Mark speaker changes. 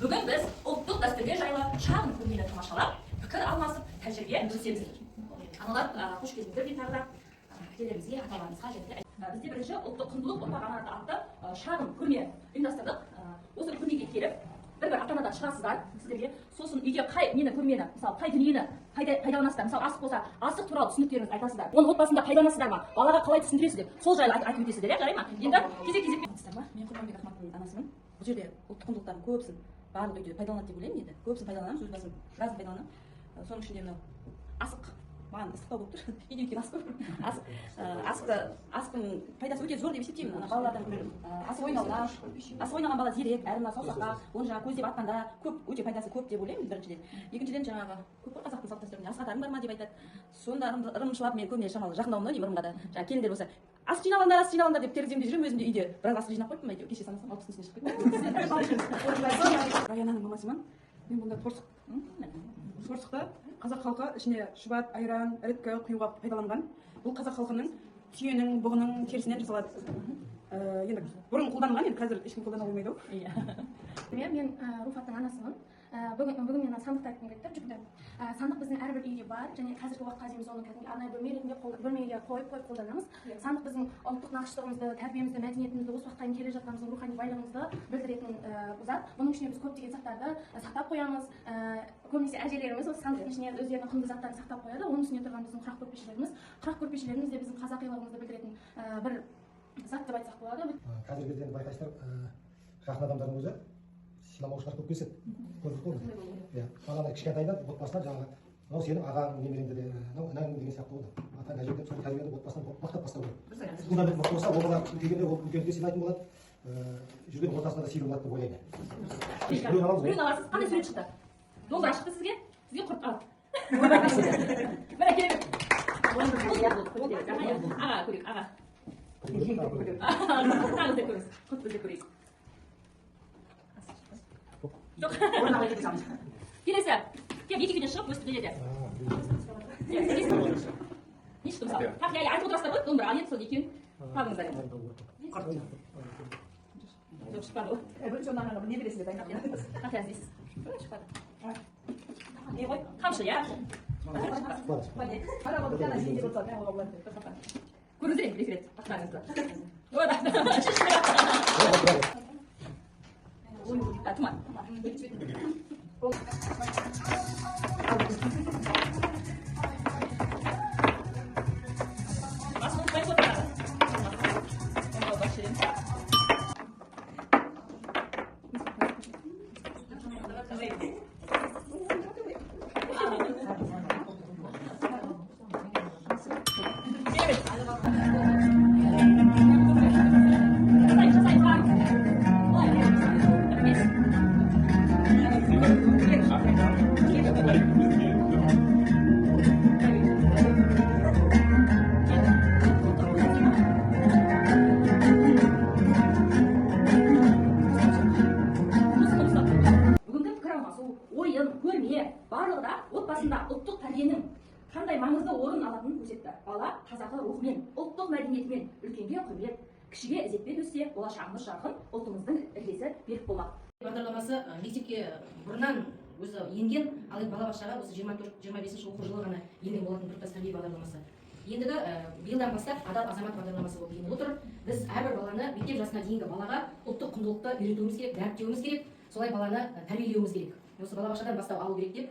Speaker 1: Бүгін біз ұлттық дәстүрлер жайлы шағын көрмені тамашалап, пікір алмасып, тәжірибе бөлісеміз. Аналар, қош келдіңіздер деп тағы да әкелерімізге, аталарымызға және бізде бірінші ұлттық құндылық ұрпақ аманаты атты шағын көрме ұйымдастырдық. Осы көрмеге келіп, бір ата-анадан шығасыздар, сіздерге сосын үйге қай көрмені, мысалы қай дүниені пайдаланасыздар, мысалы асық болса, асық туралы түсініктеріңізді айтасыздар. Оны отбасында пайдаланасыздар ма? Балаға қалай түсіндіресіздер? Сол жайлы айтып өтесіздер, жарай ма? Енді кезек-кезек
Speaker 2: мен Құрманбек Ахматтың анасымын. Бұл жерде ұлттық құндылықтардың көбісін барлық үйде пайдаланады деп ойлаймын енді. Көбісін пайдаланамыз, өз басым біразын пайдаланамын. Соның ішінде мынау асық. Маған ыстықтау болып тұр. Үйден кейін асық. Асықтың пайдасы өте зор деп есептеймін. Ана балалардан асық ойнауына, асық ойнаған бала зерек, әрі мына саусаққа, оны жаңағы көздеп атқанда өте пайдасы көп деп ойлаймын біріншіден. Екіншіден жаңағы көп қой қазақтың салт дәстүрінде асық атарың бар ма деп айтады. Сонда ырымшылап мен көбіне шамалы жақындауымда деймін ырымға да. Жаңағы келіндер болса асық жиналыңдар деп тереземде жүремін өзімде үйде. Біраз асық жинап қойыппын әйтеуір кеше санасам 60-ның үстіне шығып кетті.
Speaker 3: Раянаның мамасымын. Мен бұнда торсықты қазақ халқы ішіне шұбат, айран, іріткі құюға пайдаланған. Бұл қазақ халқының түйенің, бұғының терісінен жасалады. Енді бұрын қолданылған, енді қазір ешкім қолдана қоймайды ғой.
Speaker 4: Мен Руфаттың анасымын. Бүгін мен сандықты айтқым келіп тұр, жүкті. Сандық біздің әрбір үйде бар, және қазіргі уақытқа дейін біз оны арнайы бөлме ретінде бөлмеге қойып қолданамыз. Сандық біздің ұлттық нақыштығымызды, тәрбиемізді, мәдениетімізді, осы уақытқа дейін келе жатқанымыздың рухани байлығымызды білдіретін зат. Бұның ішіне біз көптеген заттарды сақтап қоямыз. Көбінесе әжелеріміз осы сандықтың ішіне өздерінің құнды заттарын сақтап қояды. Оның үстіне тұрған біздің құрақ көрпешелеріміз де біздің қазақилығымызды білдіретін бір зат деп айтсақ болады.
Speaker 5: Қазіргі кезде байқайсыздар, жақын адамдардың өзі сыйламаушылар көп келіседі. Көрдік қой. Иә, баланы кішкентайдан отбасынан жаңағы мынау сенің ағаң, немереңді де, мынау інәң деген сияқты болды. Ата әже деп сол тәрбиені отбасынан мақтап бастау керек. Фундамент мықты болса, ол бала үлкейгенде ол үлкендікке сыйлайтын болады. Жүрген ортасында да сыйлы болады деп ойлаймын.
Speaker 1: біреуін аласыз. Қандай сурет шықты? Домбыра шықты сізге? Сізге құрт ал. Міне келіп. Аға көрейік, аға. Тағы да көріңіз. Құрт бізде көрейік. Жоқ. Келесі. Кеп екі күнде шығып өстіп келеді. Не шықты мысалы? Так, я айтып отырасыздар ғой, домбыра. Ал енді сол екеуін табыңыздар енді. Жоқ, шықпады ғой.
Speaker 3: Бірінші онан не бересіздер дайындап?
Speaker 1: Так, іздейсіз. Шықпады. Не ғой? Қамшы, иә? Көріңіздер енді бір-екі рет. Ақтарыңызды. Тұман. Барлығы да отбасында ұлттық тәрбиенің қандай маңызды орын алатынын көрсетті. Бала қазақы рухымен, ұлттық мәдениетімен үлкенге құрмет, кішіге ізетпен өссе, болашағымыз жарқын, ұлтымыздың іргесі берік болмақ.
Speaker 2: Бағдарламасы мектепке бұрыннан өзі енген, ал енді балабақшаға осы 24-25 оқу жылы ғана енген болатын біртұтас тәрбие бағдарламасы. Ендігі биылдан бастап адал азамат бағдарламасы болып еніп отыр. Біз әрбір баланы мектеп жасына дейінгі балаға ұлттық құндылықты үйретуіміз керек, дәріптеуіміз керек, солай баланы тәрбиелеуіміз керек. Осы балабақшадан бастау алу керек деп